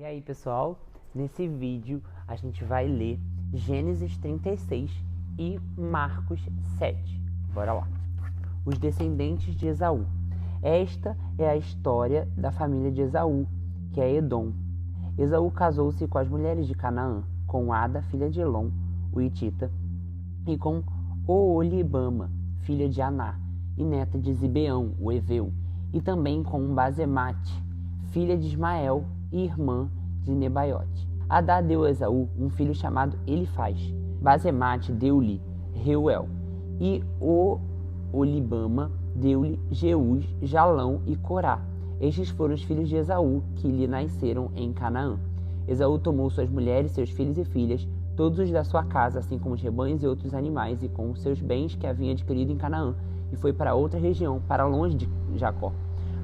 E aí, pessoal, nesse vídeo a gente vai ler Gênesis 36 e Marcos 7. Bora lá. Os descendentes de Esaú. Esta é a história da família de Esaú, que é Edom. Esaú casou-se com as mulheres de Canaã, com Ada, filha de Elon, o Hitita, e com Oolibama, filha de Aná, e neta de Zibeão, o Eveu, e também com Basemate, filha de Ismael e irmã de Nebaiote. Adá deu a Esaú um filho chamado Elifaz. Basemate deu-lhe Reuel, e Oolibama deu-lhe Jeús, Jalão e Corá. Estes foram os filhos de Esaú, que lhe nasceram em Canaã. Esaú tomou suas mulheres, seus filhos e filhas, todos os da sua casa, assim como os rebanhos e outros animais, e com os seus bens que havia adquirido em Canaã, e foi para outra região, para longe de Jacó.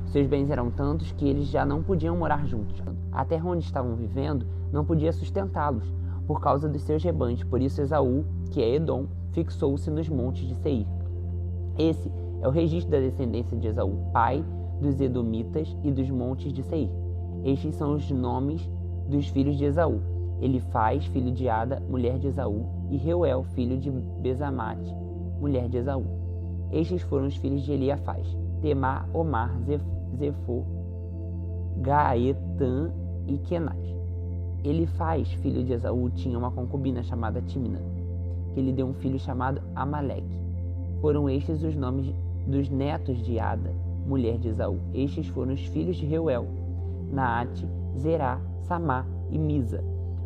Seus bens eram tantos que eles já não podiam morar juntos. A terra onde estavam vivendo não podia sustentá-los, por causa dos seus rebanhos. Por isso Esaú, que é Edom, fixou-se nos montes de Seir. Esse é o registro da descendência de Esaú, pai dos Edomitas e dos montes de Seir. Estes são os nomes dos filhos de Esaú: Elifaz, filho de Ada, mulher de Esaú, e Reuel, filho de Besamate, mulher de Esaú. Estes foram os filhos de Eliafaz: Temá, Omar, Zefô, Gaetã e Kenaz. Elifaz, filho de Esaú, tinha uma concubina chamada Timna, que lhe deu um filho chamado Amaleque. Foram estes os nomes dos netos de Ada, mulher de Esaú. Estes foram os filhos de Reuel: Naate, Zerá, Samá e Misa.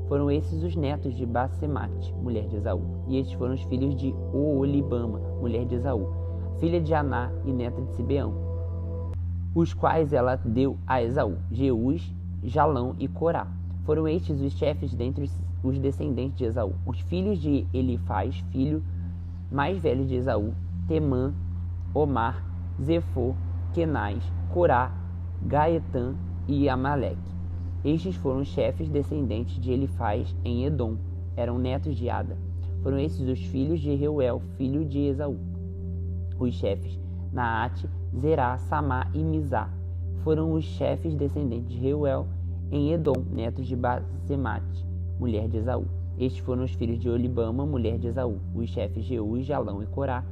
Foram esses os netos de Basemate, mulher de Esaú. E estes foram os filhos de Oolibama, mulher de Esaú, filha de Aná e neta de Sibeão, os quais ela deu a Esaú: Jeús, Jalão e Corá. Foram estes os chefes dentre os descendentes de Esaú: os filhos de Elifaz, filho mais velho de Esaú: Temã, Omar, Zefô, Kenaz, Corá, Gaetã e Amaleque. Estes foram os chefes descendentes de Elifaz em Edom, eram netos de Ada. Foram esses os filhos de Reuel, filho de Esaú: os chefes Naate, Zerá, Samá e Mizá. Foram os chefes descendentes de Reuel em Edom, netos de Basemate, mulher de Esaú. Estes foram os filhos de Oolibama, mulher de Esaú: os chefes Jeús, Jalão e Corá.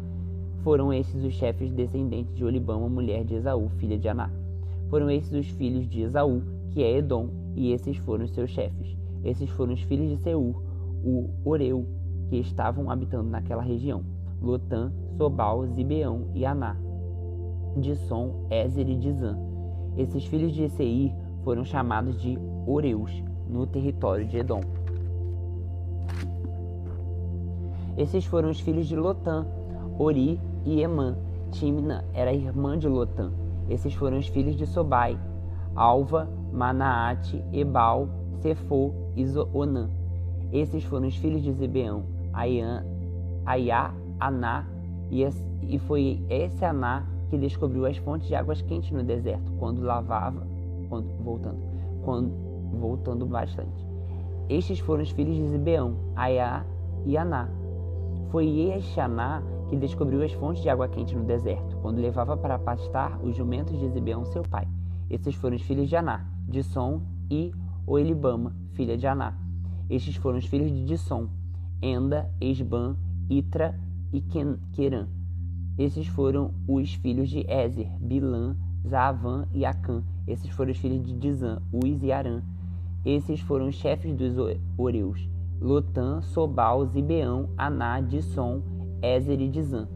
Foram esses os chefes descendentes de Oolibama, mulher de Esaú, filha de Aná. Foram esses os filhos de Esaú, que é Edom, e esses foram os seus chefes. Esses foram os filhos de Seur, o Oreu, que estavam habitando naquela região: Lotã, Sobal, Zibeão e Aná, Dissom, Ézer e Dizã. Esses filhos de Seir foram chamados de Oreus, no território de Edom. Esses foram os filhos de Lotã: Ori e Emã. Timna era irmã de Lotã. Esses foram os filhos de Sobai: Alva, Manaate, Ebal, Sefô e Onã. Esses foram os filhos de Zibeão: Aiá, Aná, e foi esse Aná que descobriu as fontes de águas quentes no deserto, voltando bastante. Estes foram os filhos de Zibeão: Aiá e Aná. Foi este Aná que descobriu as fontes de água quente no deserto, quando levava para pastar os jumentos de Zibeão, seu pai. Esses foram os filhos de Aná: Dissom e Oelibama, filha de Aná. Estes foram os filhos de Dissom: Enda, Esbã, Itra e Querã. Esses foram os filhos de Ézer: Bilã, Zaavã e Acã. Esses foram os filhos de Dizã: Uz e Arã. Esses foram os chefes dos Oreus: Lotã, Sobal, Zibeão, Aná, Dissom, Ézer e Dizã.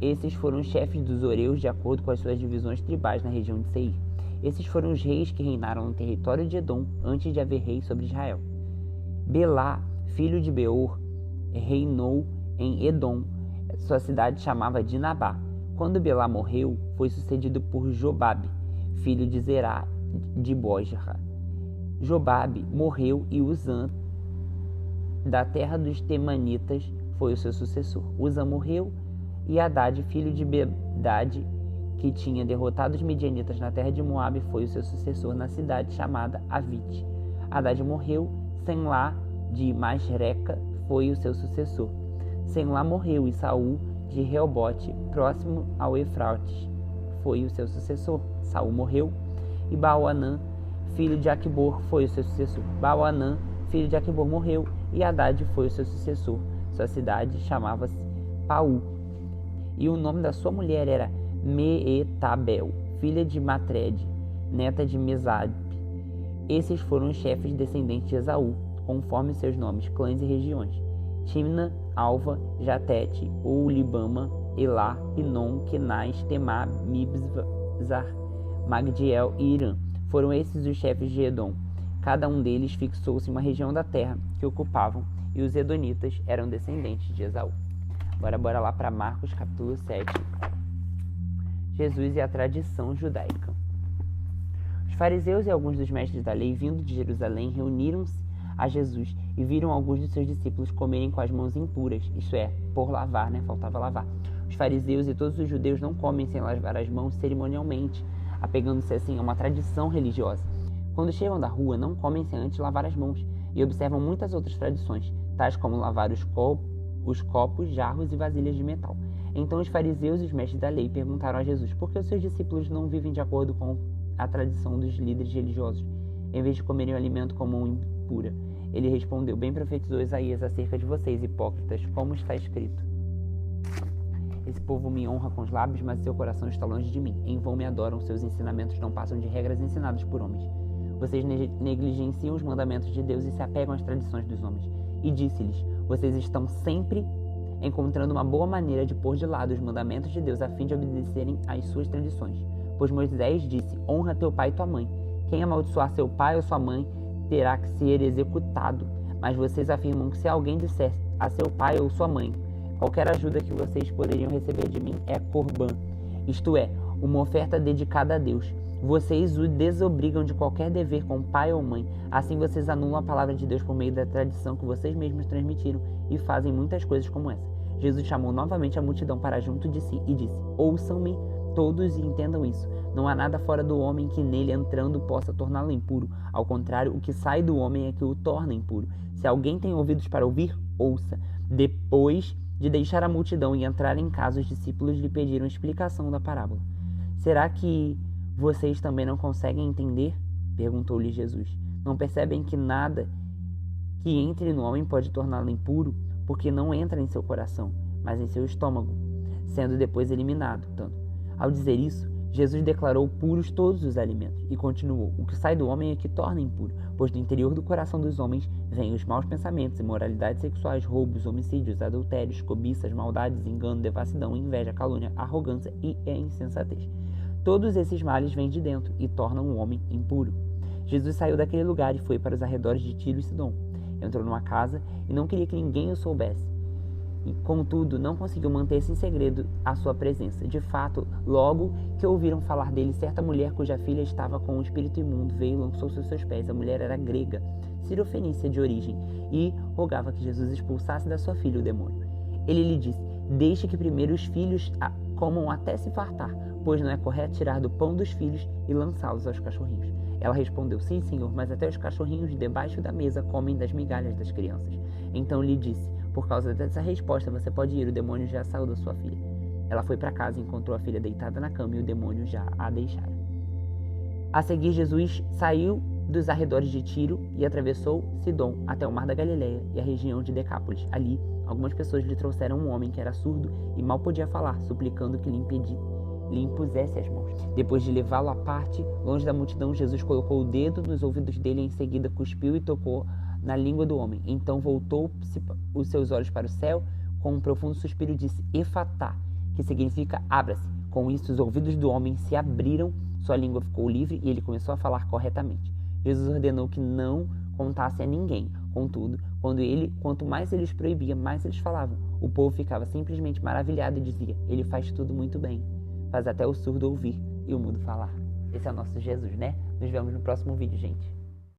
Esses foram os chefes dos Oreus de acordo com as suas divisões tribais na região de Seir. Esses foram os reis que reinaram no território de Edom antes de haver rei sobre Israel. Belá, filho de Beor, reinou em Edom. Sua cidade chamava Dinabá. Quando Belá morreu, foi sucedido por Jobabe, filho de Zerá de Bosra. Jobabe morreu e Uzã, da terra dos Temanitas, foi o seu sucessor. Uzã morreu e Haddad, filho de Bedade, que tinha derrotado os midianitas na terra de Moabe, foi o seu sucessor na cidade chamada Avite. Haddad morreu, Senlá de Masreca foi o seu sucessor. Senlá morreu e Saul de Reobote, próximo ao Eufrates, foi o seu sucessor. Saul morreu e Baal-Anã, filho de Aquibor, foi o seu sucessor. Baal-Hanã, filho de Aquibor, morreu, e Haddad foi o seu sucessor. Sua cidade chamava-se Paú, e o nome da sua mulher era Meetabel, filha de Matred, neta de Mesabe. Esses foram os chefes descendentes de Esaú, conforme seus nomes, clãs e regiões: Timna, Alva, Jatete, Oulibama, Elá, Pinom, Kenaz, Temá, Mibzar, Magdiel e Irã. Foram esses os chefes de Edom. Cada um deles fixou-se em uma região da terra que ocupavam, e os edonitas eram descendentes de Esaú. Agora bora lá para Marcos capítulo 7. Jesus e a tradição judaica. Os fariseus e alguns dos mestres da lei, vindo de Jerusalém, reuniram-se a Jesus e viram alguns de seus discípulos comerem com as mãos impuras, isto é, por lavar, faltava lavar. Os fariseus e todos os judeus não comem sem lavar as mãos cerimonialmente, apegando-se assim a uma tradição religiosa. Quando chegam da rua, não comem sem antes lavar as mãos, e observam muitas outras tradições, tais como lavar os copos, jarros e vasilhas de metal. Então os fariseus e os mestres da lei perguntaram a Jesus por que os seus discípulos não vivem de acordo com a tradição dos líderes religiosos, em vez de comerem o alimento com mão impura. Ele respondeu: bem profetizou Isaías acerca de vocês, hipócritas, como está escrito: esse povo me honra com os lábios, mas seu coração está longe de mim. Em vão me adoram, seus ensinamentos não passam de regras ensinadas por homens. Vocês negligenciam os mandamentos de Deus e se apegam às tradições dos homens. E disse-lhes: vocês estão sempre encontrando uma boa maneira de pôr de lado os mandamentos de Deus a fim de obedecerem às suas tradições. Pois Moisés disse: honra teu pai e tua mãe. Quem amaldiçoar seu pai ou sua mãe terá que ser executado. Mas vocês afirmam que se alguém disser a seu pai ou sua mãe: qualquer ajuda que vocês poderiam receber de mim é Corban, isto é, uma oferta dedicada a Deus. Vocês o desobrigam de qualquer dever com pai ou mãe. Assim vocês anulam a palavra de Deus por meio da tradição que vocês mesmos transmitiram e fazem muitas coisas como essa. Jesus chamou novamente a multidão para junto de si e disse: ouçam-me todos e entendam isso. Não há nada fora do homem que nele entrando possa torná-lo impuro. Ao contrário, o que sai do homem é que o torna impuro. Se alguém tem ouvidos para ouvir, ouça. Depois de deixar a multidão e entrar em casa, os discípulos lhe pediram explicação da parábola. Será que vocês também não conseguem entender? Perguntou-lhe Jesus. Não percebem que nada que entre no homem pode torná-lo impuro, porque não entra em seu coração, mas em seu estômago, sendo depois eliminado. Ao dizer isso, Jesus declarou puros todos os alimentos e continuou: o que sai do homem é que torna impuro, pois do interior do coração dos homens vêm os maus pensamentos, imoralidades sexuais, roubos, homicídios, adultérios, cobiças, maldades, engano, devassidão, inveja, calúnia, arrogância e insensatez. Todos esses males vêm de dentro e tornam o homem impuro. Jesus saiu daquele lugar e foi para os arredores de Tiro e Sidom. Entrou numa casa e não queria que ninguém o soubesse. E, contudo, não conseguiu manter-se em segredo a sua presença. De fato, logo que ouviram falar dele, certa mulher cuja filha estava com um espírito imundo veio e lançou-se aos seus pés. A mulher era grega, cirofenícia de origem, e rogava que Jesus expulsasse da sua filha o demônio. Ele lhe disse: deixe que primeiro os filhos comam até se fartar, pois não é correto tirar do pão dos filhos e lançá-los aos cachorrinhos. Ela respondeu: sim, senhor, mas até os cachorrinhos debaixo da mesa comem das migalhas das crianças. Então lhe disse: por causa dessa resposta você pode ir, o demônio já saiu da sua filha. Ela foi para casa e encontrou a filha deitada na cama e o demônio já a deixara. A seguir, Jesus saiu dos arredores de Tiro e atravessou Sidom até o mar da Galileia e a região de Decápolis. Ali, algumas pessoas lhe trouxeram um homem que era surdo e mal podia falar, suplicando que lhe impusesse as mãos. Depois de levá-lo à parte, longe da multidão, Jesus colocou o dedo nos ouvidos dele e em seguida cuspiu e tocou na língua do homem. Então voltou os seus olhos para o céu, com um profundo suspiro disse: Efatá, que significa abra-se. Com isso, os ouvidos do homem se abriram, sua língua ficou livre e ele começou a falar corretamente. Jesus ordenou que não contasse a ninguém. Contudo, quanto mais eles proibia, mais eles falavam. O povo ficava simplesmente maravilhado e dizia: ele faz tudo muito bem. Faz até o surdo ouvir e o mudo falar. Esse é o nosso Jesus, né? Nos vemos no próximo vídeo, gente.